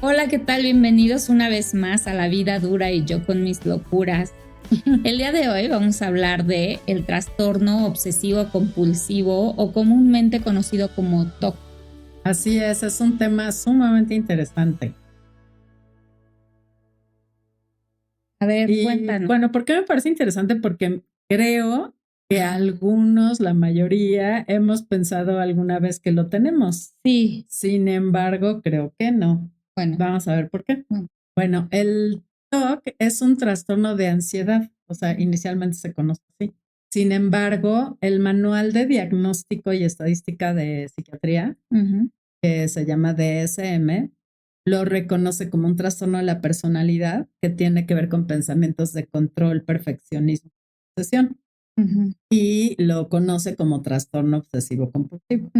Hola, ¿qué tal? Bienvenidos una vez más a La Vida Dura y yo con mis locuras. El día de hoy vamos a hablar de el trastorno obsesivo compulsivo o comúnmente conocido como TOC. Así es un tema sumamente interesante. A ver, cuéntanos. Bueno, ¿por qué me parece interesante? Porque creo que algunos, la mayoría, hemos pensado alguna vez que lo tenemos. Sí. Sin embargo, creo que no. Bueno. Vamos a ver por qué. Bueno, el TOC es un trastorno de ansiedad, o sea, inicialmente se conoce así. Sin embargo, el Manual de Diagnóstico y Estadística de Psiquiatría, que se llama DSM, lo reconoce como un trastorno de la personalidad que tiene que ver con pensamientos de control, perfeccionismo, obsesión. Y lo conoce como trastorno obsesivo compulsivo,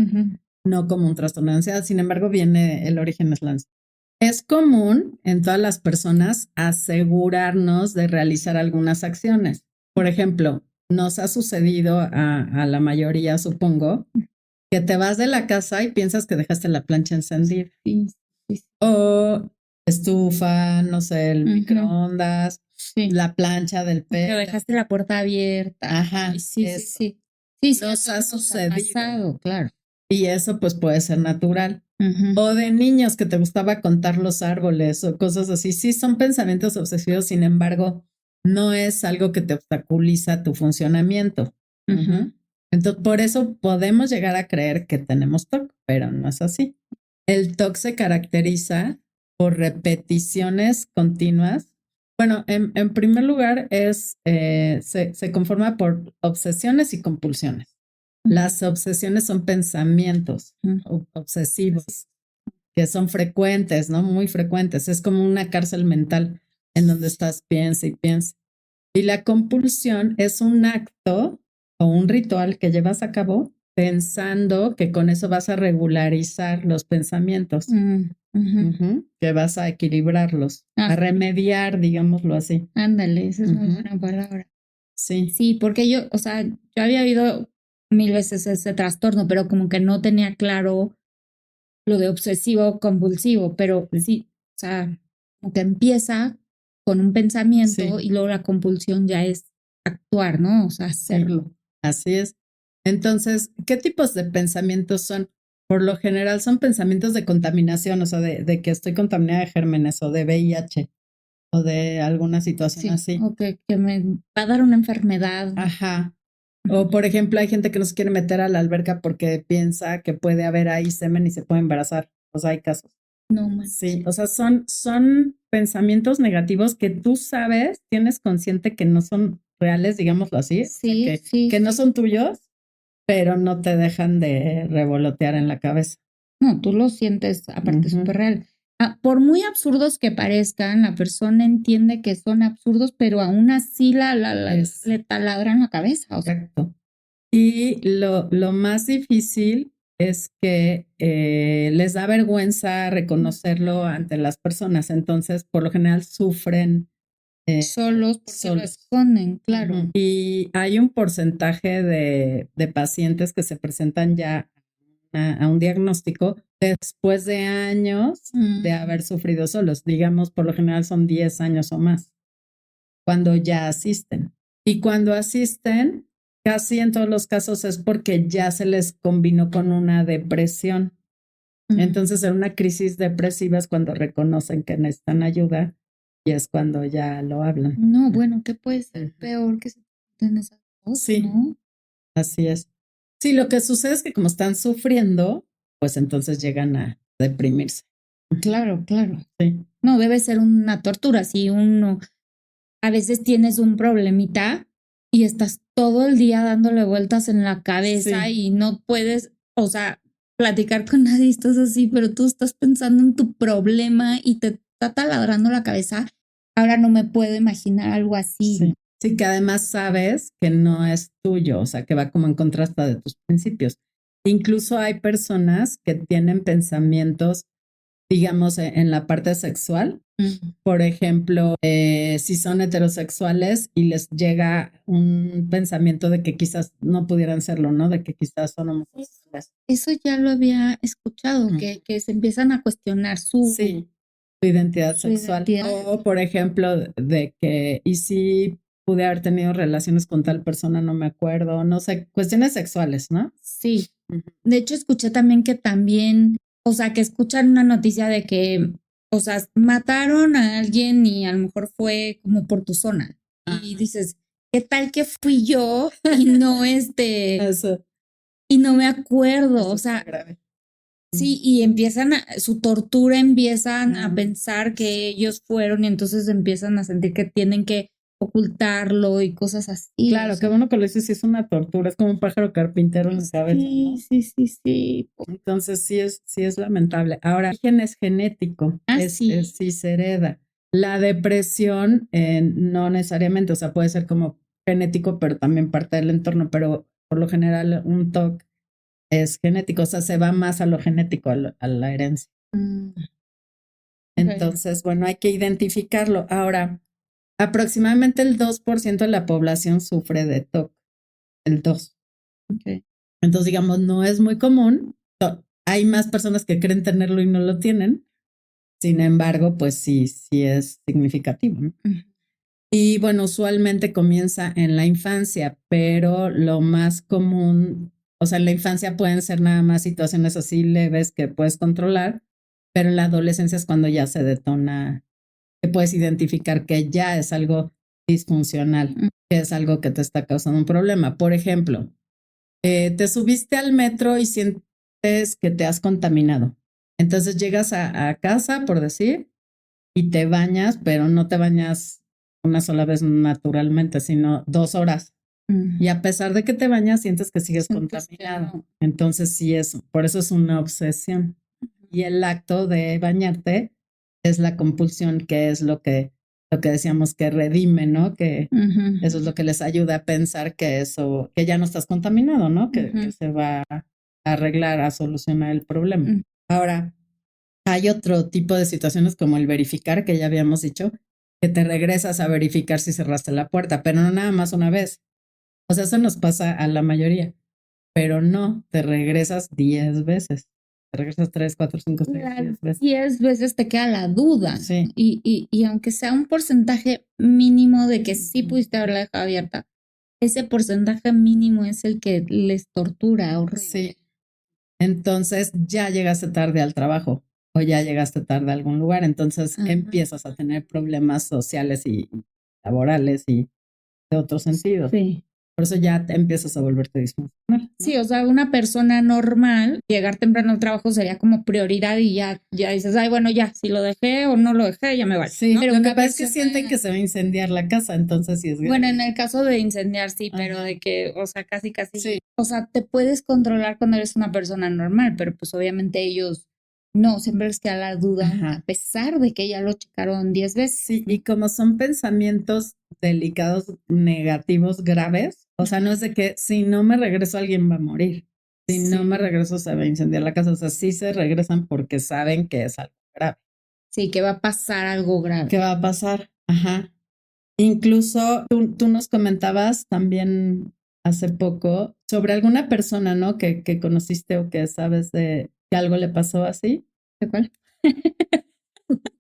no como un trastorno de ansiedad. Sin embargo, el origen es la ansiedad. Es común en todas las personas asegurarnos de realizar algunas acciones. Por ejemplo, nos ha sucedido a la mayoría, supongo, que te vas de la casa y piensas que dejaste la plancha encendida. Sí. O estufa, no sé, el microondas, la plancha del pelo. Que dejaste la puerta abierta. Ajá. Sí, nos ha sucedido. Pasado, claro. Y eso pues puede ser natural. O de niños que te gustaba contar los árboles o cosas así. Sí, son pensamientos obsesivos, sin embargo, no es algo que te obstaculiza tu funcionamiento. Entonces, por eso podemos llegar a creer que tenemos TOC, pero no es así. El TOC se caracteriza por repeticiones continuas. Bueno, en primer lugar, se conforma por obsesiones y compulsiones. Las obsesiones son pensamientos obsesivos que son frecuentes, ¿no? Muy frecuentes. Es como una cárcel mental en donde estás piensa y piensa. Y la compulsión es un acto o un ritual que llevas a cabo pensando que con eso vas a regularizar los pensamientos, que vas a equilibrarlos, a remediar, digámoslo así. Ándale, esa es muy buena palabra. Sí. Sí, porque yo había oído 1000 veces ese trastorno, pero como que no tenía claro lo de obsesivo compulsivo, pero sí, o sea, como que empieza con un pensamiento y luego la compulsión ya es actuar, ¿no? O sea, hacerlo. Sí, así es. Entonces, ¿qué tipos de pensamientos son? Por lo general son pensamientos de contaminación, o sea, de que estoy contaminada de gérmenes o de VIH o de alguna situación así. O que me va a dar una enfermedad. Ajá. O por ejemplo, hay gente que no se quiere meter a la alberca porque piensa que puede haber ahí semen y se puede embarazar. O sea, hay casos. No manches. Sí, o sea, son pensamientos negativos que tú sabes, tienes consciente que no son reales, digámoslo así. Sí, o sea, que no son tuyos, pero no te dejan de revolotear en la cabeza. No, tú lo sientes aparte súper real. Por muy absurdos que parezcan, la persona entiende que son absurdos, pero aún así le taladran la cabeza. O sea. Exacto. Y lo más difícil es que les da vergüenza reconocerlo ante las personas. Entonces, por lo general, sufren solos porque lo esconden, claro. Y hay un porcentaje de pacientes que se presentan ya a un diagnóstico después de años de haber sufrido solos. Digamos, por lo general son 10 años o más, cuando ya asisten. Y cuando asisten, casi en todos los casos es porque ya se les combinó con una depresión. Entonces, en una crisis depresiva es cuando reconocen que necesitan ayuda y es cuando ya lo hablan. No, bueno, ¿qué puede ser peor que se den esas cosas? Sí, ¿no? Así es. Sí, lo que sucede es que como están sufriendo, pues entonces llegan a deprimirse. Claro, claro. Sí. No, debe ser una tortura. Si uno a veces tienes un problemita y estás todo el día dándole vueltas en la cabeza y no puedes, o sea, platicar con nadie, estás así, pero tú estás pensando en tu problema y te está taladrando la cabeza. Ahora no me puedo imaginar algo así. Sí, que además sabes que no es tuyo, o sea, que va como en contra hasta de tus principios. Incluso hay personas que tienen pensamientos, digamos, en la parte sexual. Por ejemplo, si son heterosexuales y les llega un pensamiento de que quizás no pudieran serlo, ¿no? De que quizás son homosexuales. Eso ya lo había escuchado, que se empiezan a cuestionar su tu identidad sexual. O, por ejemplo, de que, y si pude haber tenido relaciones con tal persona, no me acuerdo, no sé, cuestiones sexuales, ¿no? Sí. De hecho, escuché también que o sea, que escuchan una noticia de que, o sea, mataron a alguien y a lo mejor fue como por tu zona. Y dices, ¿qué tal que fui yo y no Eso. y no me acuerdo? Eso, o sea, grave. Sí, y su tortura empiezan a pensar que ellos fueron y entonces empiezan a sentir que tienen que ocultarlo y cosas así. Claro, qué bueno que lo dices, sí es una tortura, es como un pájaro carpintero en la cabeza, ¿no? Sí. Entonces sí es lamentable. Ahora, el gen es genético, sí se hereda. La depresión no necesariamente, o sea, puede ser como genético, pero también parte del entorno, pero por lo general un TOC es genético, o sea, se va más a lo genético, a la herencia. Entonces, bueno, hay que identificarlo. Ahora, aproximadamente el 2% de la población sufre de TOC, el 2%. Entonces, digamos, no es muy común. Hay más personas que creen tenerlo y no lo tienen. Sin embargo, pues sí es significativo, ¿no? Y bueno, usualmente comienza en la infancia, pero lo más común, o sea, en la infancia pueden ser nada más situaciones así leves que puedes controlar, pero en la adolescencia es cuando ya se detona, que puedes identificar que ya es algo disfuncional, que es algo que te está causando un problema. Por ejemplo, te subiste al metro y sientes que te has contaminado. Entonces llegas a casa, por decir, y te bañas, pero no te bañas una sola vez naturalmente, sino 2 horas. Y a pesar de que te bañas, sientes que sigues contaminado. Entonces sí por eso es una obsesión. Y el acto de bañarte es la compulsión, que es lo que decíamos que redime, ¿no? Que eso es lo que les ayuda a pensar que ya no estás contaminado, ¿no? Que se va a arreglar, a solucionar el problema. Ahora, hay otro tipo de situaciones como el verificar, que ya habíamos dicho, que te regresas a verificar si cerraste la puerta, pero no nada más una vez. O sea, eso nos pasa a la mayoría, pero no, te regresas 10 veces. Te regresas 3, 4, 5, 6, 10 veces. 10 veces te queda la duda. Sí. Y aunque sea un porcentaje mínimo de que sí pudiste haberla dejado abierta, ese porcentaje mínimo es el que les tortura horrible. Sí. Entonces ya llegaste tarde al trabajo o ya llegaste tarde a algún lugar, entonces empiezas a tener problemas sociales y laborales y de otros sentidos. Sí. Por eso ya te empiezas a volverte disfuncional, ¿no? Sí, o sea, una persona normal, llegar temprano al trabajo sería como prioridad y ya dices, ay, bueno, ya, si lo dejé o no lo dejé, ya me vale. Sí, pero lo que pasa es que sienten que se va a incendiar la casa, entonces sí es grave. Bueno, en el caso de incendiar, sí, pero de que, o sea, casi, sí. O sea, te puedes controlar cuando eres una persona normal, pero pues obviamente ellos no, siempre les queda la duda, a pesar de que ya lo checaron 10 veces. Sí, y como son pensamientos delicados, negativos, graves, o sea, no es de que si no me regreso alguien va a morir, si no me regreso se va a incendiar la casa, o sea, sí se regresan porque saben que es algo grave. Sí, que va a pasar algo grave. ¿Qué va a pasar? Ajá. Incluso tú nos comentabas también hace poco sobre alguna persona, ¿no? Que conociste o que sabes de que algo le pasó así. ¿De cuál?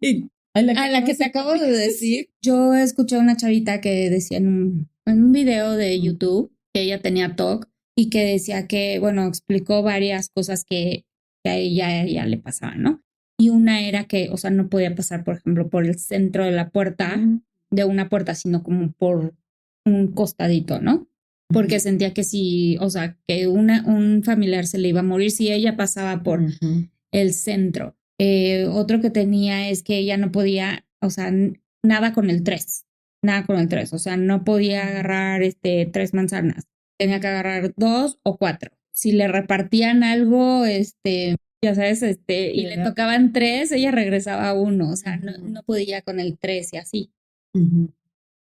Sí. La que te acabo de decir. Yo escuché a una chavita que decía en un video de YouTube que ella tenía TOC y que decía que, bueno, explicó varias cosas que a ella le pasaban, ¿no? Y una era que, o sea, no podía pasar, por ejemplo, por el centro de la puerta, de una puerta, sino como por un costadito, ¿no? Porque sentía que si, o sea, que un familiar se le iba a morir si ella pasaba por el centro. Otro que tenía es que ella no podía, o sea, nada con el 3, o sea, no podía agarrar 3 manzanas, tenía que agarrar 2 o 4. Si le repartían algo, ya sabes, y le tocaban 3, ella regresaba a 1, o sea, no podía con el 3 y así.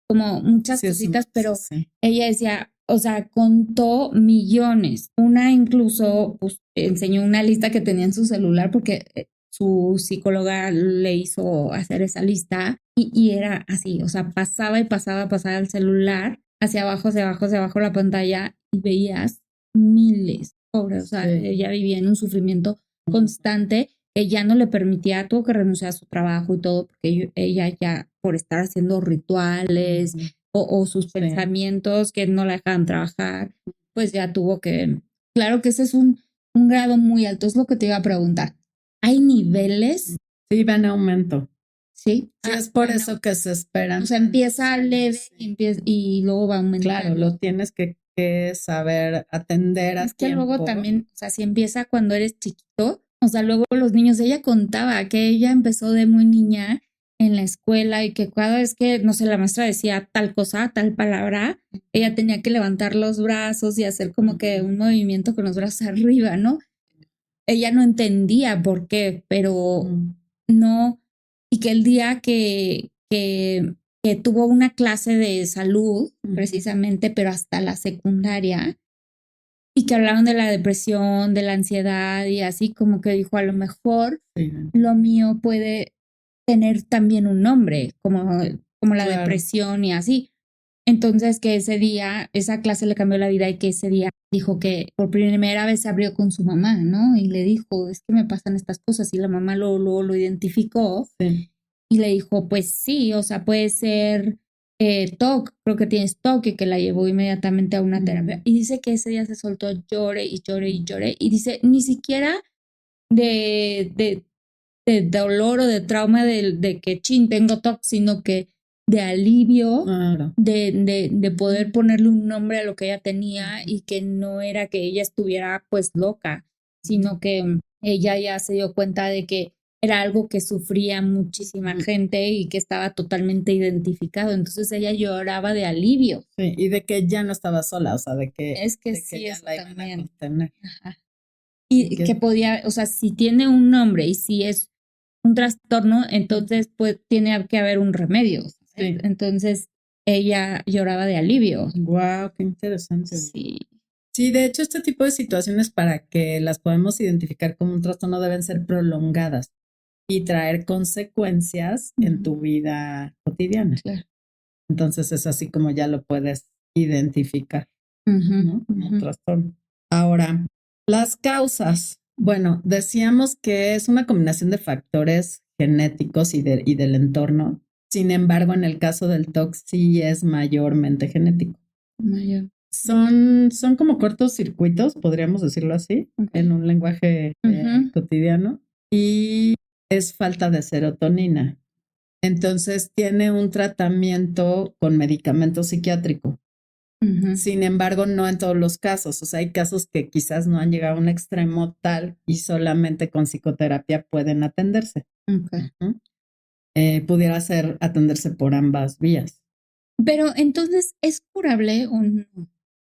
Como muchas cositas, pero ella decía, o sea, contó millones. Una incluso pues, enseñó una lista que tenía en su celular porque su psicóloga le hizo hacer esa lista y era así, o sea, pasaba el celular hacia abajo la pantalla y veías miles, pobre, o sea, ella vivía en un sufrimiento constante que ya no le permitía, tuvo que renunciar a su trabajo y todo, porque ella ya por estar haciendo rituales o sus pensamientos que no la dejaban trabajar, pues ya tuvo que, claro que ese es un grado muy alto, es lo que te iba a preguntar. ¿Hay niveles? Sí, va en aumento. Sí. Sí, es por eso que se esperan. O sea, empieza leve y luego va aumentando. Claro, lo tienes que saber atender a Es que tiempo. luego también, o sea, si empieza cuando eres chiquito, o sea, luego los niños, ella contaba que ella empezó de muy niña en la escuela y que cada vez que, no sé, la maestra decía tal cosa, tal palabra, ella tenía que levantar los brazos y hacer como que un movimiento con los brazos arriba, ¿no? Ella no entendía por qué, pero no, y que el día que tuvo una clase de salud, precisamente, pero hasta la secundaria, y que hablaron de la depresión, de la ansiedad y así como que dijo, a lo mejor lo mío puede tener también un nombre, como la depresión y así. Entonces que ese día, esa clase le cambió la vida y que ese día dijo que por primera vez se abrió con su mamá, ¿no? Y le dijo, es que me pasan estas cosas y la mamá lo identificó y le dijo, pues sí, o sea, puede ser TOC, creo que tienes TOC y que la llevó inmediatamente a una terapia. Y dice que ese día se soltó llore y llore y llore y dice, ni siquiera de dolor o de trauma de que chin, tengo TOC, sino que de alivio, de poder ponerle un nombre a lo que ella tenía y que no era que ella estuviera pues loca, sino que ella ya se dio cuenta de que era algo que sufría muchísima gente y que estaba totalmente identificado. Entonces ella lloraba de alivio. Sí, y de que ya no estaba sola, o sea, de que... Es que de sí, que eso también. Ajá. Y que podía, o sea, si tiene un nombre y si es un trastorno, entonces pues tiene que haber un remedio. Sí. Entonces ella lloraba de alivio. Wow, qué interesante. Sí. Sí, de hecho, este tipo de situaciones para que las podamos identificar como un trastorno deben ser prolongadas y traer consecuencias en tu vida cotidiana. Claro. Entonces es así como ya lo puedes identificar, ¿no? Como un trastorno. Ahora, las causas. Bueno, decíamos que es una combinación de factores genéticos y del entorno. Sin embargo, en el caso del TOC sí es mayormente genético. Mayor. Son como cortocircuitos, podríamos decirlo así, en un lenguaje cotidiano, y es falta de serotonina. Entonces tiene un tratamiento con medicamento psiquiátrico. Sin embargo, no en todos los casos. O sea, hay casos que quizás no han llegado a un extremo tal y solamente con psicoterapia pueden atenderse. Pudiera ser atenderse por ambas vías. Pero entonces, ¿es curable o no?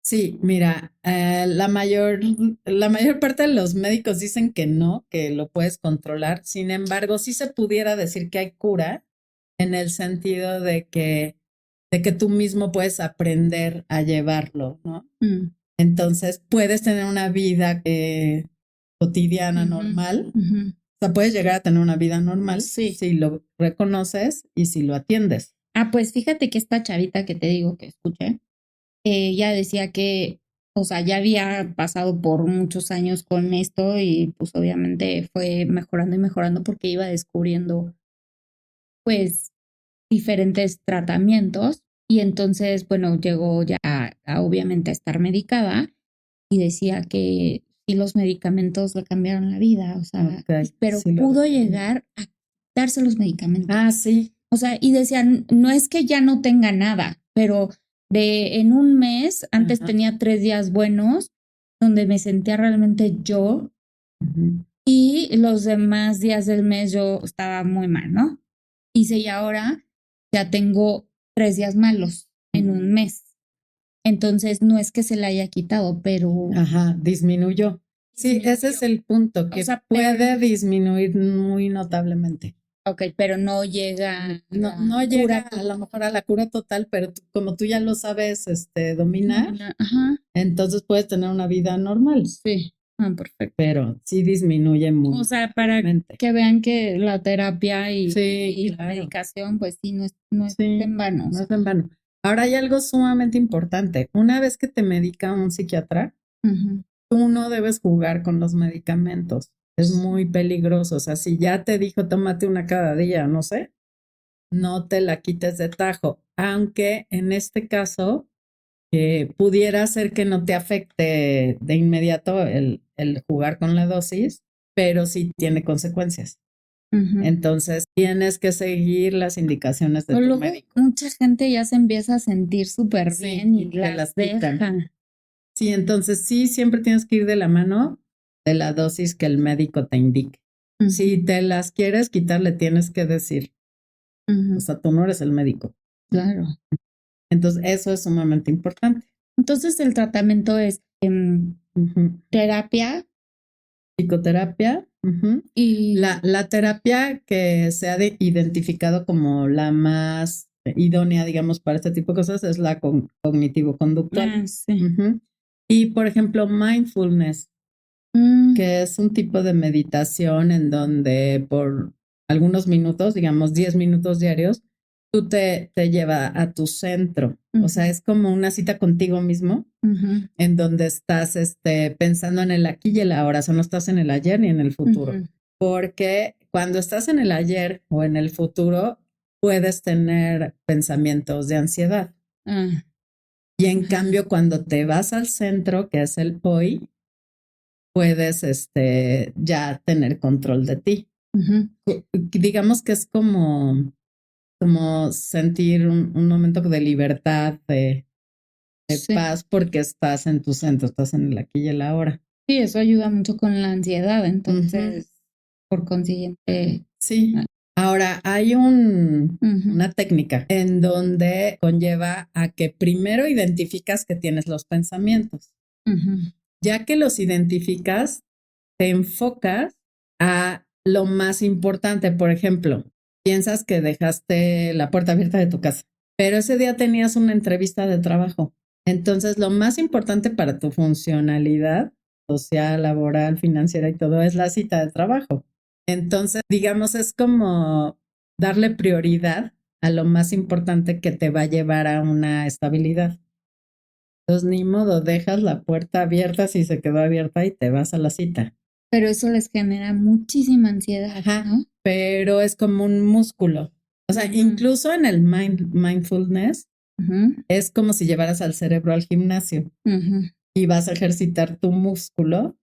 Sí, mira, la mayor parte de los médicos dicen que no, que lo puedes controlar. Sin embargo, sí se pudiera decir que hay cura en el sentido de que tú mismo puedes aprender a llevarlo, ¿no? Entonces, puedes tener una vida cotidiana normal. O sea, puedes llegar a tener una vida normal si lo reconoces y si lo atiendes. Ah, pues fíjate que esta chavita que te digo que escuché, ella decía que, o sea, ya había pasado por muchos años con esto y pues obviamente fue mejorando y mejorando porque iba descubriendo pues diferentes tratamientos y entonces, bueno, llegó ya obviamente a estar medicada y decía que sí los medicamentos le cambiaron la vida, o sea, pero sí pudo llegar a darse los medicamentos. Ah, sí. O sea, y decían, no es que ya no tenga nada, pero en un mes, antes tenía 3 días buenos, donde me sentía realmente yo, y los demás días del mes yo estaba muy mal, ¿no? Y ahora ya tengo 3 días malos en un mes. Entonces, no es que se la haya quitado, pero... disminuyó. Sí, ese es el punto, que puede disminuir muy notablemente. Ok, pero no llega... No llega a lo mejor a la cura total, pero como tú ya lo sabes dominar, entonces puedes tener una vida normal. Sí, perfecto. Pero sí disminuye mucho. O sea, para que vean que la terapia y la medicación, pues sí, no es en vano. No es en vano. Ahora hay algo sumamente importante. Una vez que te medica un psiquiatra, tú no debes jugar con los medicamentos. Es muy peligroso. O sea, si ya te dijo tómate una cada día, no sé, no te la quites de tajo. Aunque en este caso pudiera ser que no te afecte de inmediato el jugar con la dosis, pero sí tiene consecuencias. Entonces tienes que seguir las indicaciones de tu médico. Mucha gente ya se empieza a sentir súper bien y las deja. Sí, entonces sí, siempre tienes que ir de la mano de la dosis que el médico te indique. Si te las quieres quitar, le tienes que decir. O sea, tú no eres el médico. Claro. Entonces, eso es sumamente importante. Entonces, el tratamiento es terapia. Psicoterapia. Y la terapia que se ha identificado como la más idónea, digamos, para este tipo de cosas es la cognitivo-conductual. Sí. Y, por ejemplo, mindfulness, que es un tipo de meditación en donde por algunos minutos, digamos 10 minutos diarios, tú te lleva a tu centro. O sea, es como una cita contigo mismo, en donde estás pensando en el aquí y el ahora. O sea, no estás en el ayer ni en el futuro. Porque cuando estás en el ayer o en el futuro, puedes tener pensamientos de ansiedad. Y en cambio, cuando te vas al centro, que es el hoy, puedes ya tener control de ti. Digamos que es como sentir un momento de libertad, de paz, porque estás en tu centro, estás en el aquí y el ahora. Sí, eso ayuda mucho con la ansiedad, entonces, por consiguiente. Sí. Ahora, hay una técnica en donde conlleva a que primero identificas que tienes los pensamientos. Ya que los identificas, te enfocas a lo más importante. Por ejemplo, piensas que dejaste la puerta abierta de tu casa, pero ese día tenías una entrevista de trabajo. Entonces, lo más importante para tu funcionalidad social, laboral, financiera y todo es la cita de trabajo. Entonces, digamos, es como darle prioridad a lo más importante que te va a llevar a una estabilidad. Entonces, ni modo, dejas la puerta abierta si se quedó abierta y te vas a la cita. Pero eso les genera muchísima ansiedad, ¿no? Pero es como un músculo. O sea, incluso en el mindfulness, es como si llevaras al cerebro al gimnasio y vas a ejercitar tu músculo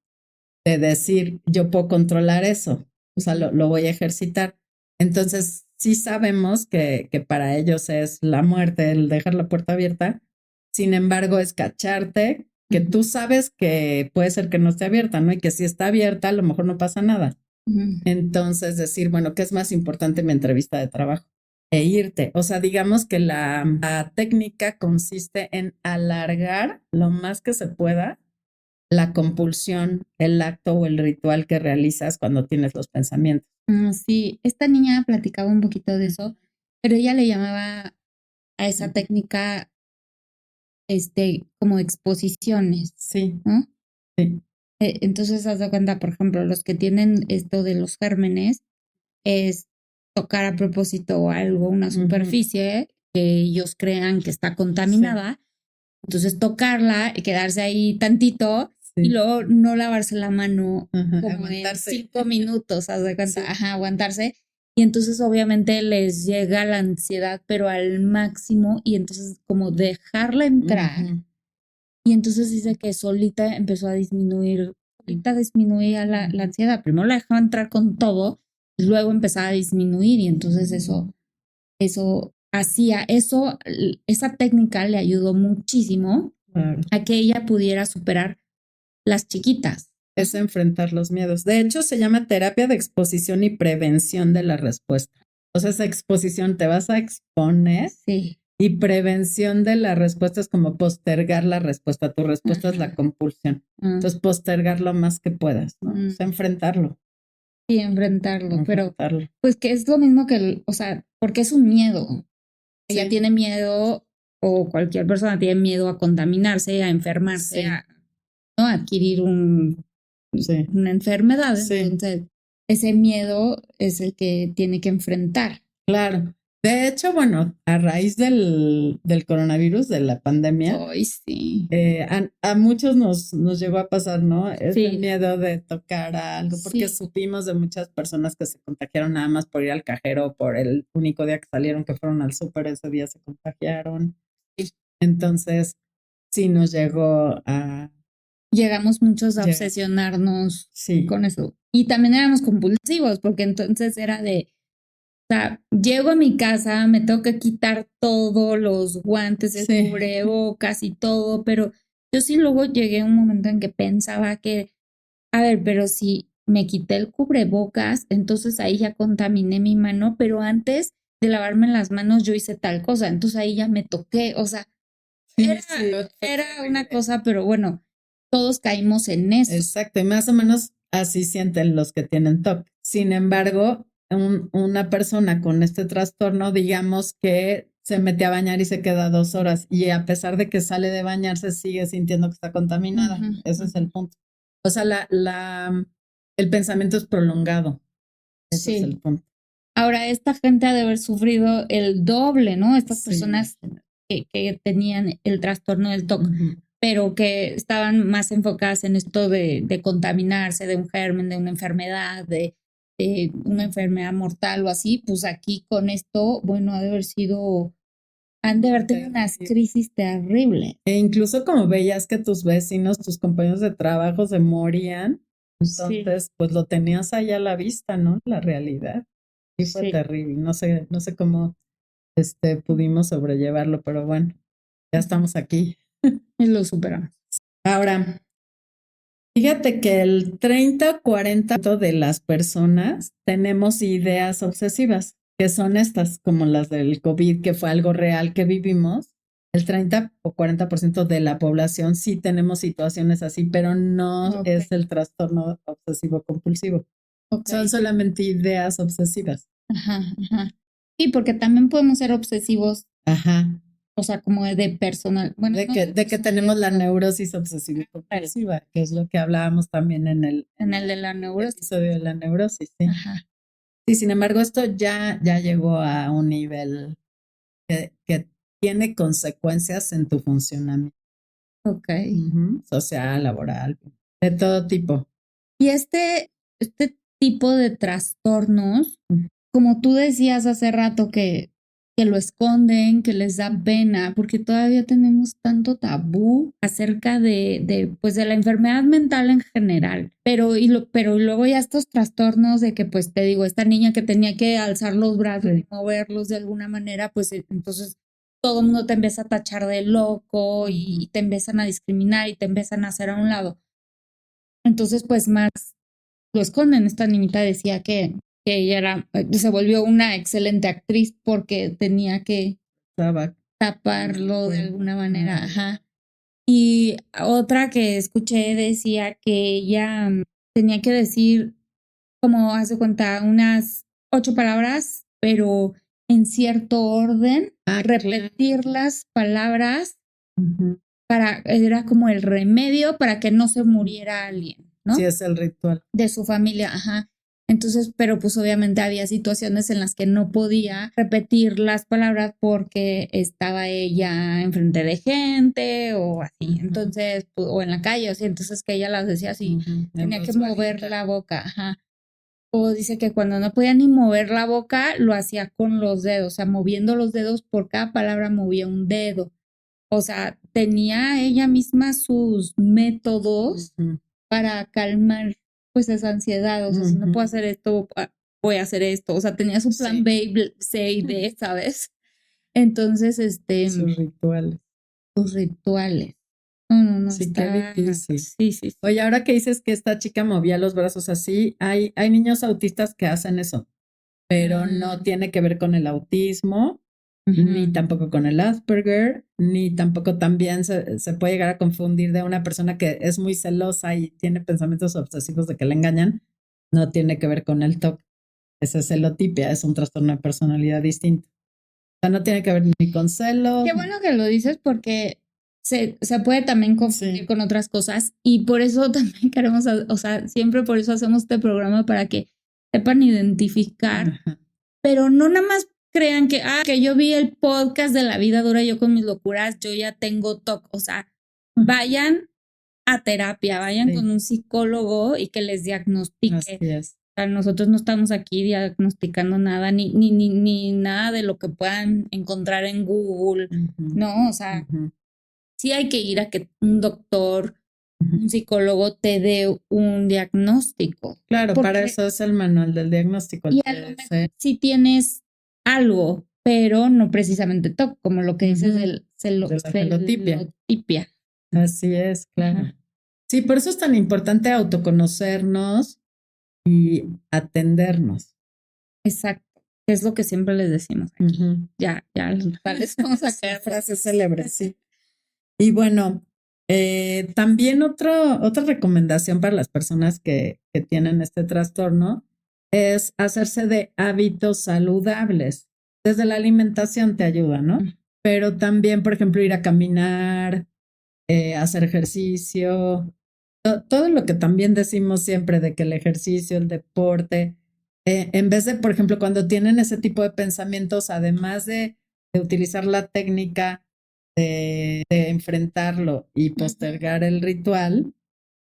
de decir, yo puedo controlar eso. O sea, lo voy a ejercitar. Entonces, sí sabemos que para ellos es la muerte el dejar la puerta abierta. Sin embargo, es cacharte que tú sabes que puede ser que no esté abierta, ¿no? Y que si está abierta, a lo mejor no pasa nada. Entonces, decir, bueno, ¿qué es más importante en mi entrevista de trabajo? E irte. O sea, digamos que la técnica consiste en alargar lo más que se pueda la compulsión, el acto o el ritual que realizas cuando tienes los pensamientos. Sí, esta niña platicaba un poquito de eso, pero ella le llamaba a esa técnica como exposiciones. Sí. ¿No? Sí. Entonces, haz de cuenta, por ejemplo, los que tienen esto de los gérmenes, es tocar a propósito algo, una superficie que ellos crean que está contaminada. Entonces, tocarla y quedarse ahí tantito y luego no lavarse la mano como aguantarse. En 5 minutos, haz de cuenta, aguantarse. Y entonces obviamente les llega la ansiedad, pero al máximo, y entonces como dejarla entrar. Y entonces dice que solita empezó a disminuir, la ansiedad. Primero la dejaba entrar con todo, y luego empezaba a disminuir, y entonces esa técnica le ayudó muchísimo a que ella pudiera superar las chiquitas. Es enfrentar los miedos. De hecho, se llama terapia de exposición y prevención de la respuesta. O sea, esa exposición te vas a exponer. Sí. Y prevención de la respuesta es como postergar la respuesta. Tu respuesta es la compulsión. Entonces, postergar lo más que puedas, ¿no? O sea, enfrentarlo. Sí, enfrentarlo. Pero, pues que es lo mismo que, o sea, porque es un miedo. Ella tiene miedo, o cualquier persona tiene miedo a contaminarse, a enfermarse, a adquirir una enfermedad. Entonces, ese miedo es el que tiene que enfrentar. Claro. De hecho, bueno, a raíz del coronavirus, de la pandemia, Ay, sí. A muchos nos llegó a pasar, ¿no? Ese miedo de tocar algo, porque supimos de muchas personas que se contagiaron nada más por ir al cajero, por el único día que salieron, que fueron al súper, ese día se contagiaron. Entonces, sí nos llegó a... Llegamos muchos a obsesionarnos con eso. Y también éramos compulsivos, porque entonces era de... O sea, llego a mi casa, me tengo que quitar todos los guantes, el cubrebocas y todo, pero yo sí luego llegué a un momento en que pensaba que, a ver, pero si me quité el cubrebocas, entonces ahí ya contaminé mi mano, pero antes de lavarme las manos yo hice tal cosa, entonces ahí ya me toqué, o sea, era una cosa, pero bueno, todos caímos en eso. Exacto, y más o menos así sienten los que tienen TOC. Sin embargo, una persona con este trastorno, digamos que se mete a bañar y se queda 2 horas y a pesar de que sale de bañarse sigue sintiendo que está contaminada. Ese es el punto. O sea, el pensamiento es prolongado. Ese es el punto. Ahora, esta gente ha de haber sufrido el doble, ¿no? Estas personas que tenían el trastorno del TOC, pero que estaban más enfocadas en esto de contaminarse de un germen, de una enfermedad, de una enfermedad mortal o así, pues aquí con esto, bueno, han de haber tenido unas crisis terribles. E incluso como veías que tus vecinos, tus compañeros de trabajo se morían, entonces pues lo tenías ahí a la vista, ¿no? La realidad. Y fue terrible. No sé cómo pudimos sobrellevarlo, pero bueno, ya estamos aquí. Y lo superamos. Ahora, fíjate que el 30-40% de las personas tenemos ideas obsesivas, que son estas, como las del COVID, que fue algo real que vivimos. El 30 o 40% de la población sí tenemos situaciones así, pero no es el trastorno obsesivo compulsivo. Son solamente ideas obsesivas. Sí, porque también podemos ser obsesivos. O sea, como de personal. Bueno, de que tenemos la neurosis obsesiva compulsiva, que es lo que hablábamos también en el de la neurosis. Episodio de la neurosis, sí. Sí, sin embargo, esto ya llegó a un nivel que tiene consecuencias en tu funcionamiento. Social, laboral, de todo tipo. Y este tipo de trastornos, como tú decías hace rato que lo esconden, que les da pena, porque todavía tenemos tanto tabú acerca de la enfermedad mental en general. Pero luego ya estos trastornos de que, pues te digo, esta niña que tenía que alzar los brazos y moverlos de alguna manera, pues entonces todo el mundo te empieza a tachar de loco y te empiezan a discriminar y te empiezan a hacer a un lado. Entonces, pues más lo esconden. Esta niñita decía que ella se volvió una excelente actriz porque tenía que taparlo de alguna manera. Y otra que escuché decía que ella tenía que decir, como hace cuenta, unas 8 palabras, pero en cierto orden, repetir las palabras era como el remedio para que no se muriera alguien, ¿no? Sí, es el ritual. De su familia, Entonces, pero pues obviamente había situaciones en las que no podía repetir las palabras porque estaba ella enfrente de gente o así, entonces, o en la calle, o sea, entonces que ella las decía así, tenía que mover la boca, O dice que cuando no podía ni mover la boca, lo hacía con los dedos, o sea, moviendo los dedos, por cada palabra movía un dedo. O sea, tenía ella misma sus métodos para calmar pues esa ansiedad. O sea, si no puedo hacer esto, voy a hacer esto. O sea, tenía su plan B, C y D, ¿sabes? Entonces, sus rituales. Sus rituales. No. Sí, qué difícil. Sí. Oye, ahora que dices que esta chica movía los brazos así, hay niños autistas que hacen eso, pero no tiene que ver con el autismo, ni tampoco con el Asperger, ni tampoco también se puede llegar a confundir de una persona que es muy celosa y tiene pensamientos obsesivos de que le engañan. No tiene que ver con el TOC. Esa es celotipia, es un trastorno de personalidad distinto. O sea, no tiene que ver ni con celos. Qué bueno que lo dices porque se puede también confundir con otras cosas y por eso también queremos, o sea, siempre por eso hacemos este programa para que sepan identificar, pero no nada más crean que yo vi el podcast de La Vida Dura Yo con Mis Locuras, yo ya tengo TOC. O sea, vayan a terapia, vayan con un psicólogo y que les diagnostique. Así es. O sea, nosotros no estamos aquí diagnosticando nada, ni nada de lo que puedan encontrar en Google, ¿no? O sea, sí hay que ir a que un doctor, un psicólogo te dé un diagnóstico. Claro, para eso es el manual del diagnóstico. Y a lo mejor sí tienes algo, pero no precisamente TOC, como lo que dices de la celotipia. Así es, claro. Sí, por eso es tan importante autoconocernos y atendernos. Exacto. Es lo que siempre les decimos aquí. Ya les vamos a caer frases célebres, sí. Y bueno, también otra recomendación para las personas que tienen este trastorno es hacerse de hábitos saludables. Desde la alimentación te ayuda, ¿no? Pero también, por ejemplo, ir a caminar, hacer ejercicio, todo lo que también decimos siempre de que el ejercicio, el deporte, en vez de, por ejemplo, cuando tienen ese tipo de pensamientos, además de utilizar la técnica de enfrentarlo y postergar el ritual,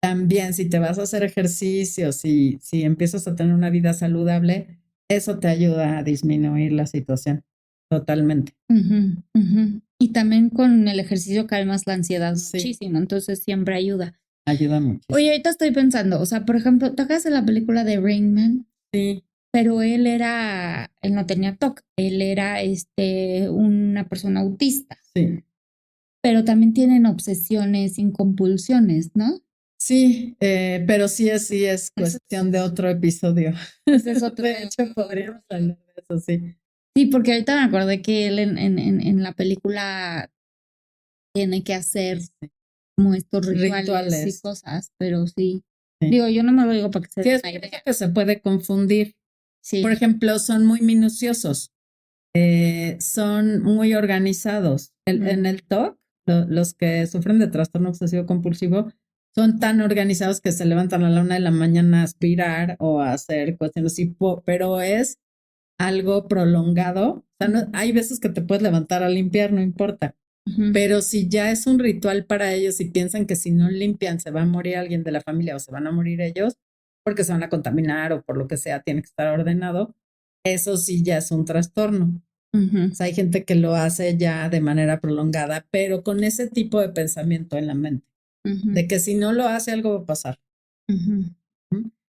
también si te vas a hacer ejercicio, si empiezas a tener una vida saludable, eso te ayuda a disminuir la situación totalmente. Y también con el ejercicio calmas la ansiedad muchísimo, entonces siempre ayuda. Ayuda mucho. Oye, ahorita estoy pensando, o sea, por ejemplo, ¿te acuerdas de la película de Rain Man? Sí. Pero él no tenía TOC, él era una persona autista. Sí. Pero también tienen obsesiones y compulsiones, ¿no? Sí, pero sí es cuestión de otro episodio. Ese es otro. De hecho, podríamos hablar de eso, sí. Sí, porque ahorita me acordé que él en la película tiene que hacer como estos rituales y cosas, pero sí. Digo, yo no me lo digo para que se que se puede confundir. Sí. Por ejemplo, son muy minuciosos, son muy organizados. En el TOC, los que sufren de trastorno obsesivo compulsivo son tan organizados que se levantan a la 1 de la mañana a aspirar o a hacer cuestiones así, pero es algo prolongado. O sea, no, hay veces que te puedes levantar a limpiar, no importa. Pero si ya es un ritual para ellos y piensan que si no limpian se va a morir alguien de la familia o se van a morir ellos porque se van a contaminar o por lo que sea, tiene que estar ordenado, eso sí ya es un trastorno. O sea, hay gente que lo hace ya de manera prolongada, pero con ese tipo de pensamiento en la mente, de que si no lo hace algo va a pasar.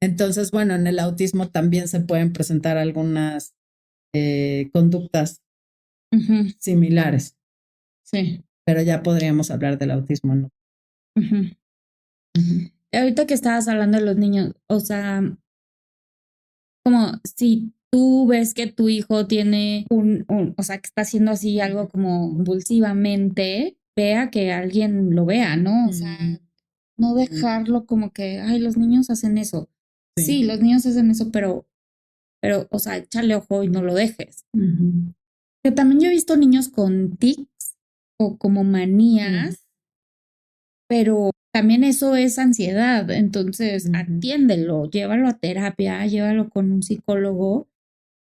Entonces, bueno, en el autismo también se pueden presentar algunas conductas similares. Sí. Pero ya podríamos hablar del autismo, ¿no? Ahorita que estabas hablando de los niños, o sea, como si tú ves que tu hijo tiene o sea, que está haciendo así algo como impulsivamente, vea que alguien lo vea, ¿no? O sea, no dejarlo como que, ay, los niños hacen eso. Sí, los niños hacen eso, pero, o sea, échale ojo y no lo dejes. Que también yo he visto niños con tics o como manías, pero también eso es ansiedad. Entonces, atiéndelo, llévalo a terapia, llévalo con un psicólogo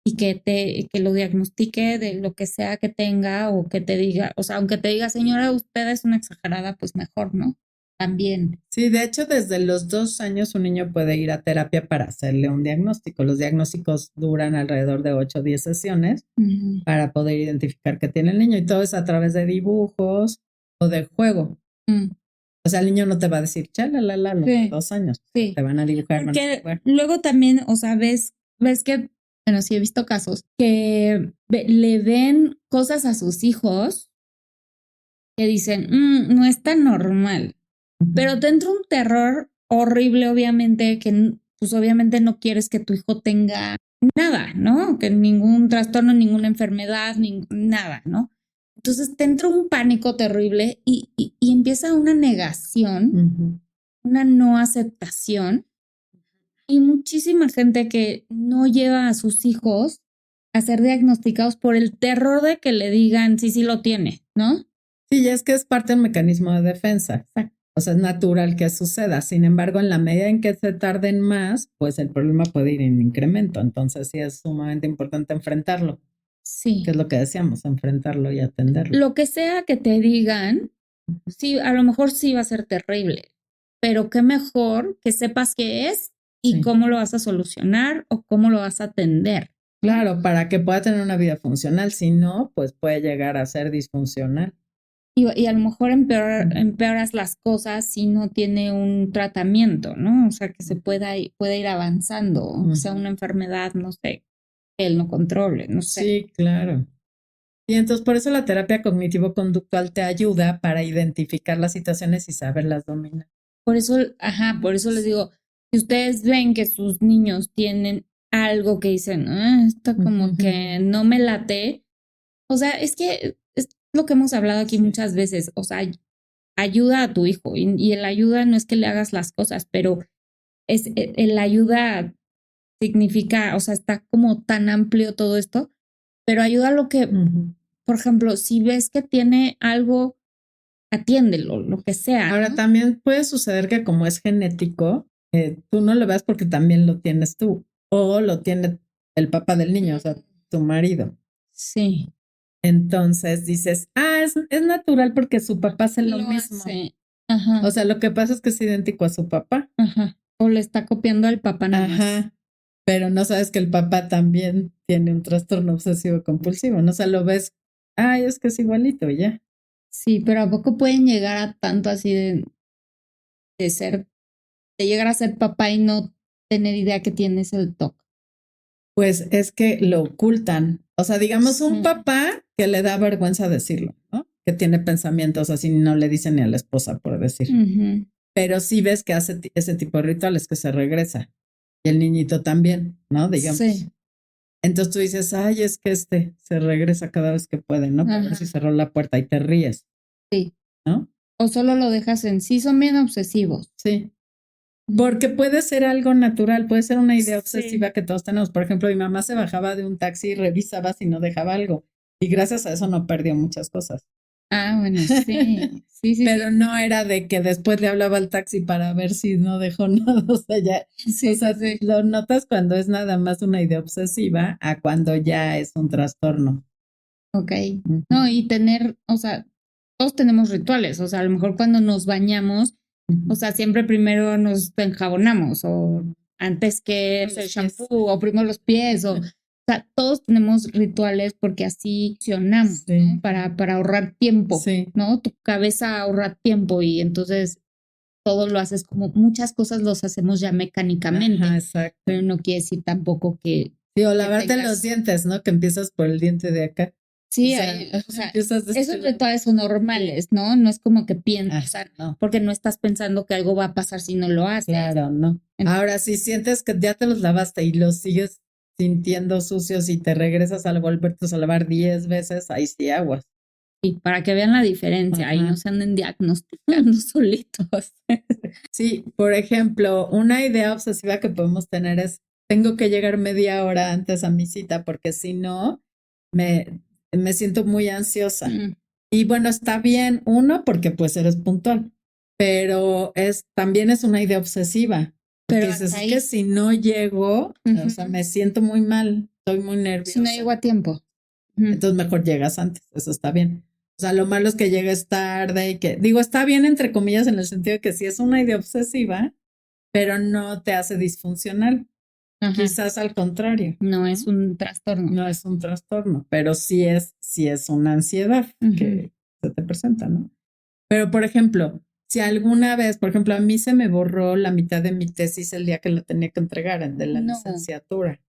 y que lo diagnostique de lo que sea que tenga o que te diga, o sea, aunque te diga, señora, usted es una exagerada, pues mejor, ¿no? También. Sí, de hecho, desde los 2 años un niño puede ir a terapia para hacerle un diagnóstico. Los diagnósticos duran alrededor de 8 o 10 sesiones para poder identificar qué tiene el niño y todo es a través de dibujos o de juego. O sea, el niño no te va a decir, chalalala, los 2 años. Te van a dibujar. Porque luego también, o sea, ves que, bueno, sí he visto casos que le ven cosas a sus hijos que dicen, no es tan normal. Pero te entra un terror horrible, obviamente, que pues obviamente no quieres que tu hijo tenga nada, ¿no? Que ningún trastorno, ninguna enfermedad, nada, ¿no? Entonces te entra un pánico terrible y empieza una negación, una no aceptación y muchísima gente que no lleva a sus hijos a ser diagnosticados por el terror de que le digan sí lo tiene, ¿no? Sí, ya es que es parte del mecanismo de defensa. Exacto. O sea, es natural que suceda. Sin embargo, en la medida en que se tarden más, pues el problema puede ir en incremento. Entonces, sí es sumamente importante enfrentarlo. Sí. Que es lo que decíamos, enfrentarlo y atenderlo. Lo que sea que te digan, sí, a lo mejor sí va a ser terrible, pero qué mejor que sepas qué es y cómo lo vas a solucionar o cómo lo vas a atender. Claro, para que pueda tener una vida funcional, si no, pues puede llegar a ser disfuncional. Y a lo mejor empeoras las cosas si no tiene un tratamiento, ¿no? O sea, que se pueda ir avanzando, o sea, una enfermedad, no sé, que él no controle, no sé. Sí, claro. Y entonces por eso la terapia cognitivo-conductual te ayuda para identificar las situaciones y saberlas dominar. Por eso les digo, si ustedes ven que sus niños tienen algo que dicen, esto como que no me late, o sea, es que es lo que hemos hablado aquí muchas veces, o sea, ayuda a tu hijo y el ayuda no es que le hagas las cosas, pero es el ayuda significa, o sea, está como tan amplio todo esto, pero ayuda a lo que, por ejemplo, si ves que tiene algo, atiéndelo, lo que sea. Ahora, ¿no? también puede suceder que como es genético, tú no lo veas porque también lo tienes tú o lo tiene el papá del niño, o sea, tu marido. Sí. Entonces dices, es natural porque su papá hace lo mismo. Ajá. O sea, lo que pasa es que es idéntico a su papá. Ajá. O le está copiando al papá nada más. Ajá. Pero no sabes que el papá también tiene un trastorno obsesivo compulsivo. No, o sea, lo ves, es que es igualito, ya. Sí, pero ¿a poco pueden llegar a tanto así de llegar a ser papá y no tener idea que tienes el TOC? Pues es que lo ocultan. O sea, digamos un papá que le da vergüenza decirlo, ¿no? Que tiene pensamientos así, no le dice ni a la esposa por decir. Pero sí ves que hace ese tipo de rituales que se regresa. Y el niñito también, ¿no? Digamos. Sí. Entonces tú dices, es que se regresa cada vez que puede, ¿no? Por ver si cerró la puerta y te ríes. Sí. ¿No? O solo lo dejas en sí, son bien obsesivos. Sí. Porque puede ser algo natural, puede ser una idea obsesiva que todos tenemos. Por ejemplo, mi mamá se bajaba de un taxi y revisaba si no dejaba algo. Y gracias a eso no perdió muchas cosas. Bueno, sí. sí. Pero no era de que después le hablaba al taxi para ver si no dejó nada. O sea, ya. Lo notas cuando es nada más una idea obsesiva a cuando ya es un trastorno. Ok. No, y tener, o sea, todos tenemos rituales. O sea, a lo mejor cuando nos bañamos, o sea, siempre primero nos enjabonamos o antes que el shampoo o primero los pies o sea, todos tenemos rituales porque así funcionamos, ¿no? Para ahorrar tiempo, ¿no? Tu cabeza ahorra tiempo y entonces todo lo haces como muchas cosas los hacemos ya mecánicamente. Ajá, exacto. Pero no quiere decir tampoco que... Sí, o lavarte los dientes, ¿no? Que empiezas por el diente de acá. Sí, o sea esos rituales son normales, ¿no? No es como que piensas, no. Porque no estás pensando que algo va a pasar si no lo haces. Claro, no. Ahora, si sientes que ya te los lavaste y los sigues sintiendo sucios y te regresas al volverte a lavar 10 veces, ahí sí aguas. Sí, para que vean la diferencia, ahí no se anden diagnosticando solitos. Sí, por ejemplo, una idea obsesiva que podemos tener es, tengo que llegar media hora antes a mi cita porque si no, me siento muy ansiosa. Y bueno, está bien, uno, porque pues eres puntual, pero también es una idea obsesiva. Pero dices, es que si no llego, o sea, me siento muy mal, estoy muy nerviosa. Si no llego a tiempo. Entonces mejor llegas antes, eso está bien. O sea, lo malo es que llegues tarde y que, digo, está bien entre comillas en el sentido de que sí es una idea obsesiva, pero no te hace disfuncional. Quizás al contrario. No es un trastorno. No es un trastorno, pero sí es una ansiedad que se te presenta, ¿no? Pero, por ejemplo, si alguna vez, por ejemplo, a mí se me borró la mitad de mi tesis el día que lo tenía que entregar, de la licenciatura.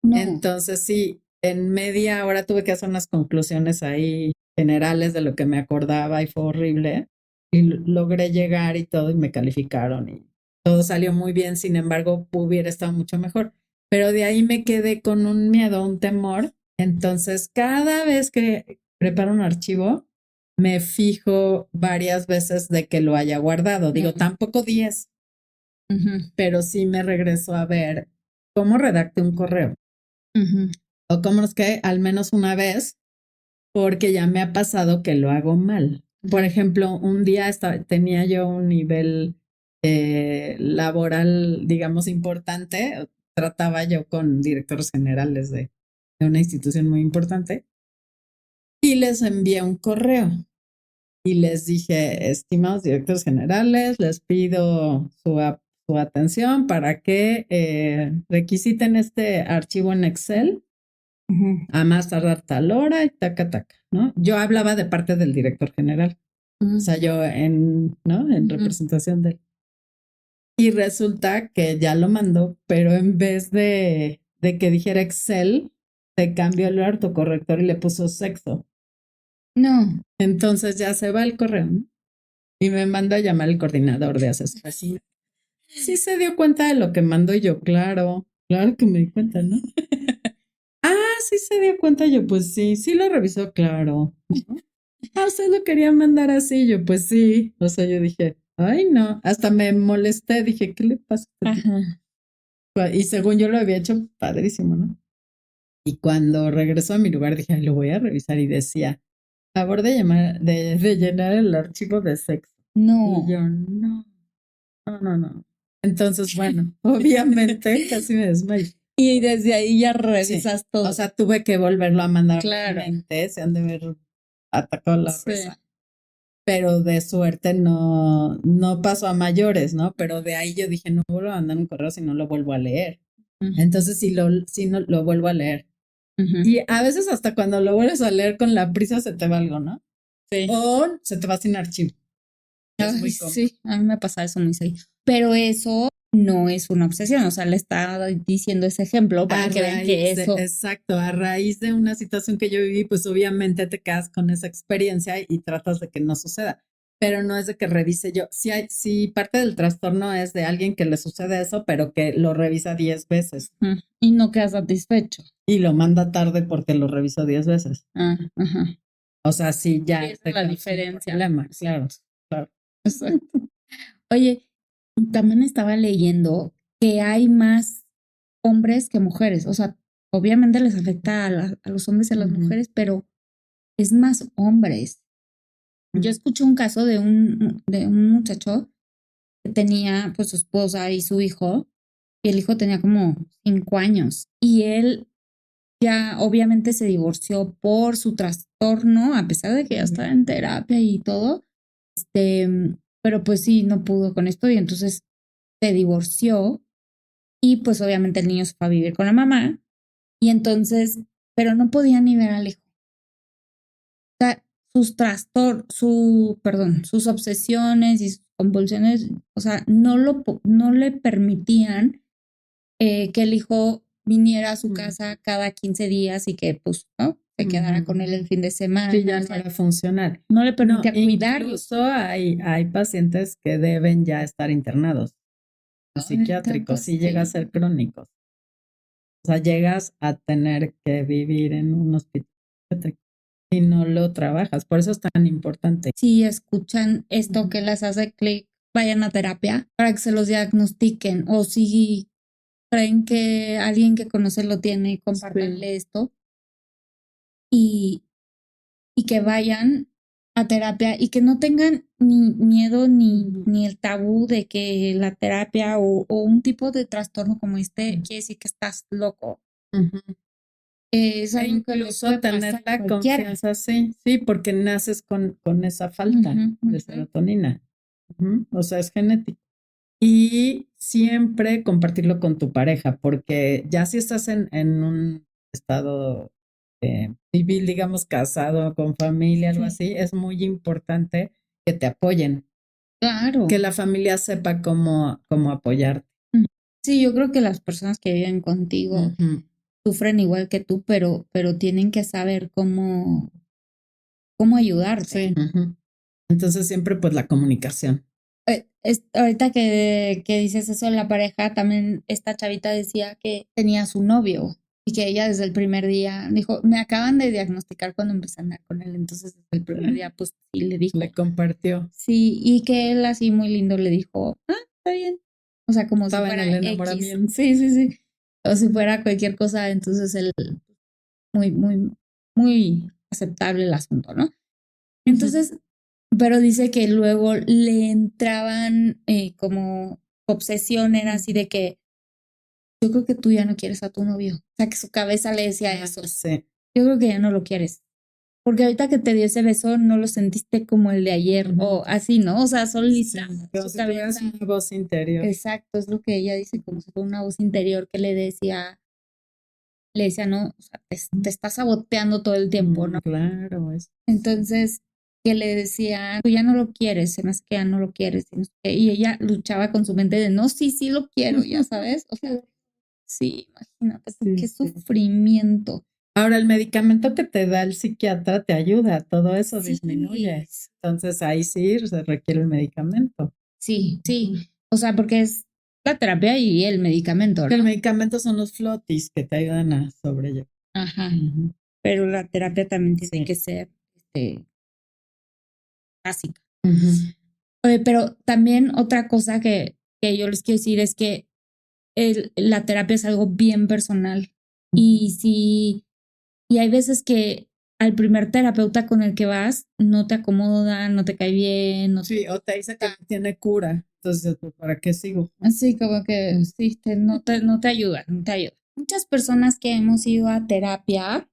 No. Entonces, sí, en media hora tuve que hacer unas conclusiones ahí generales de lo que me acordaba y fue horrible. Y logré llegar y todo y me calificaron y todo salió muy bien. Sin embargo, hubiera estado mucho mejor. Pero de ahí me quedé con un miedo, un temor. Entonces, cada vez que preparo un archivo, me fijo varias veces de que lo haya guardado. Digo, tampoco 10, pero sí me regreso a ver cómo redacté un correo. O cómo es que al menos una vez, porque ya me ha pasado que lo hago mal. Por ejemplo, un día tenía yo un nivel laboral, digamos, importante. Trataba yo con directores generales de una institución muy importante. Y les envié un correo y les dije, estimados directores generales, les pido su atención para que requisiten este archivo en Excel a más tardar tal hora y taca, ¿no? Yo hablaba de parte del director general, o sea, yo ¿no? En representación de él. Y resulta que ya lo mandó, pero en vez de que dijera Excel, se cambió el autocorrector y le puso sexo. No. Entonces ya se va el correo, ¿no? Y me manda a llamar el coordinador de asesoría. Sí se dio cuenta de lo que mandó y yo, claro que me di cuenta, ¿no? Sí se dio cuenta, yo, pues sí lo revisó, claro. Usted lo quería mandar así, yo, pues sí. O sea, yo dije, ay, no, hasta me molesté, dije, ¿qué le pasa? Ajá. Y según yo lo había hecho, padrísimo, ¿no? Y cuando regresó a mi lugar, dije, ay, lo voy a revisar y decía, favor de llenar el archivo de sexo. No. Y yo, no. Entonces, bueno, obviamente casi me desmayé. Y desde ahí ya revisas todo. O sea, tuve que volverlo a mandar. Claro. Se han de ver atacado la risa. Pero de suerte no pasó a mayores, ¿no? Pero de ahí yo dije, no vuelvo a mandar un correo si no lo vuelvo a leer. Entonces sí no lo vuelvo a leer. Y a veces hasta cuando lo vuelves a leer con la prisa se te va algo, ¿no? Sí. O se te va sin archivo. Sí, a mí me pasa eso muy seguido. Pero eso no es una obsesión, o sea, le está diciendo ese ejemplo para que vean que eso... Exacto, a raíz de una situación que yo viví, pues obviamente te quedas con esa experiencia y tratas de que no suceda. Pero no es de que revise yo. Sí, parte del trastorno es de alguien que le sucede eso, pero que lo revisa 10 veces. Y no queda satisfecho. Y lo manda tarde porque lo revisó 10 veces. O sea, sí, ya. Esa es la diferencia. Problema, claro. Exacto. Oye, también estaba leyendo que hay más hombres que mujeres. O sea, obviamente les afecta a los hombres y a las mujeres, pero es más hombres. Yo escuché un caso de un muchacho que tenía pues su esposa y su hijo, y el hijo tenía como 5 años, y él ya obviamente se divorció por su trastorno, a pesar de que ya estaba en terapia y todo, pero pues sí, no pudo con esto y entonces se divorció y pues obviamente el niño se fue a vivir con la mamá y entonces, pero no podía ni ver al hijo. O sea, sus obsesiones y sus convulsiones, o sea, no le permitían que el hijo viniera a su casa cada 15 días y que pues, ¿no? Se quedara con él el fin de semana. Sí, ya no era funcional. No le permitía cuidarlo. Incluso hay pacientes que deben ya estar internados. Psiquiátricos, sí llega a ser crónicos. O sea, llegas a tener que vivir en un hospital psiquiátrico y no lo trabajas. Por eso es tan importante. Si escuchan esto que les hace clic, vayan a terapia para que se los diagnostiquen. O si creen que alguien que conoce lo tiene, compártanle esto. Y que vayan a terapia y que no tengan ni miedo ni el tabú de que la terapia o un tipo de trastorno como este quiere decir que estás loco. Es algo que incluso tener la confianza, sí, porque naces con esa falta de serotonina. O sea, es genético. Y siempre compartirlo con tu pareja, porque ya si estás en un estado civil, digamos, casado, con familia, algo así, es muy importante que te apoyen. Claro. Que la familia sepa cómo apoyarte. Sí, yo creo que las personas que viven contigo sufren igual que tú, pero tienen que saber cómo ayudarte. Sí. Entonces siempre pues la comunicación. Ahorita que dices eso en la pareja, también esta chavita decía que tenía su novio y que ella desde el primer día dijo, me acaban de diagnosticar cuando empecé a andar con él, entonces desde el primer día pues sí le dijo. Le compartió. Sí, y que él así muy lindo le dijo, está bien. O sea, como estaba si fuera en el enamoramiento. X. Sí. O si fuera cualquier cosa, entonces él muy aceptable el asunto, ¿no? Entonces, pero dice que luego le entraban como obsesión, era así de que yo creo que tú ya no quieres a tu novio. O sea, que su cabeza le decía eso. Sí. Yo creo que ya no lo quieres. porque ahorita que te dio ese beso no lo sentiste como el de ayer o así, ¿no? O sea, solita. Como si tuvieras una voz interior. Exacto, es lo que ella dice, como si fuera una voz interior que le decía, no, o sea, te estás saboteando todo el tiempo, ¿no? Claro. Entonces, que le decía, tú ya no lo quieres, se me hace que ya no lo quieres. Y ella luchaba con su mente de, no, sí lo quiero, ya sabes. O sea, sí, imagínate, qué sufrimiento. Ahora, el medicamento que te da el psiquiatra te ayuda, todo eso disminuye. Entonces, ahí sí se requiere el medicamento. Sí. O sea, porque es la terapia y el medicamento, ¿no? El medicamento son los flotis que te ayudan a sobrellevar. Ajá. Pero la terapia también tiene que ser básica. Pero también otra cosa que yo les quiero decir es que la terapia es algo bien personal. Y hay veces que al primer terapeuta con el que vas no te acomoda, no te cae bien. O te dice que no tiene cura. Entonces, ¿para qué sigo? Así como que sí, no te ayuda, no te ayuda. Muchas personas que hemos ido a terapia,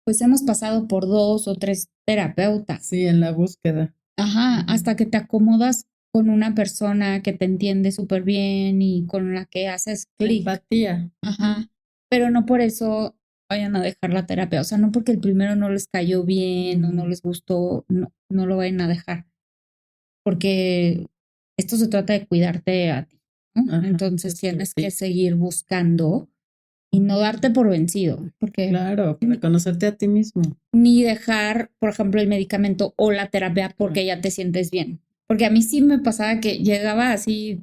pues hemos pasado por 2 o 3 terapeutas. Sí, en la búsqueda. Ajá, hasta que te acomodas con una persona que te entiende súper bien y con la que haces clic. Empatía. Ajá. Pero no por eso vayan a dejar la terapia. O sea, no porque el primero no les cayó bien o no les gustó, no lo vayan a dejar. Porque esto se trata de cuidarte a ti, ¿no? Ajá, entonces tienes que seguir buscando y no darte por vencido. Porque claro, para conocerte a ti mismo. Ni dejar, por ejemplo, el medicamento o la terapia porque ya te sientes bien. Porque a mí sí me pasaba que llegaba así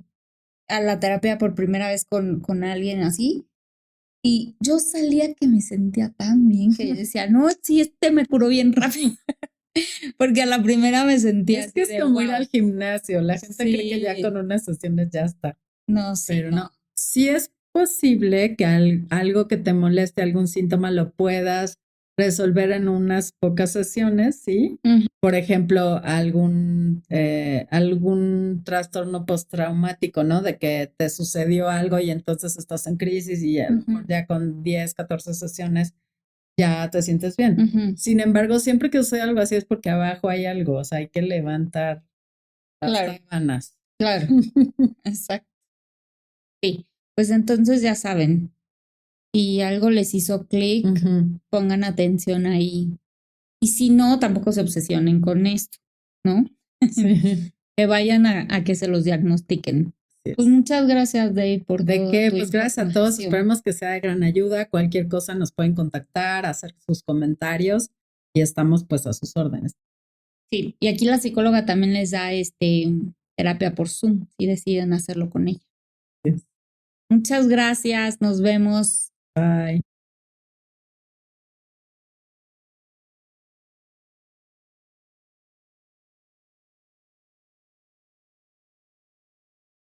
a la terapia por primera vez con alguien así y yo salía que me sentía tan bien que yo decía, no, sí, me curó bien rápido. Porque a la primera me sentía. Es que es como ir al gimnasio. La gente cree que ya con unas sesiones ya está. No, sí. Pero no. Sí es posible que algo que te moleste, algún síntoma, lo puedas resolver en unas pocas sesiones, ¿sí? Por ejemplo, algún trastorno postraumático, ¿no? De que te sucedió algo y entonces estás en crisis y ya con 10, 14 sesiones ya te sientes bien. Sin embargo, siempre que sucede algo así es porque abajo hay algo, o sea, hay que levantar las sábanas. Claro, exacto. Sí, pues entonces ya saben, si algo les hizo clic, pongan atención ahí. Y si no, tampoco se obsesionen con esto, ¿no? Sí. Que vayan a que se los diagnostiquen. Pues muchas gracias, Dave, por ¿De qué? Pues gracias a todos. Esperemos que sea de gran ayuda. Cualquier cosa nos pueden contactar, hacer sus comentarios y estamos pues a sus órdenes. Sí, y aquí la psicóloga también les da terapia por Zoom si deciden hacerlo con ella. Sí. Muchas gracias. Nos vemos. Bye.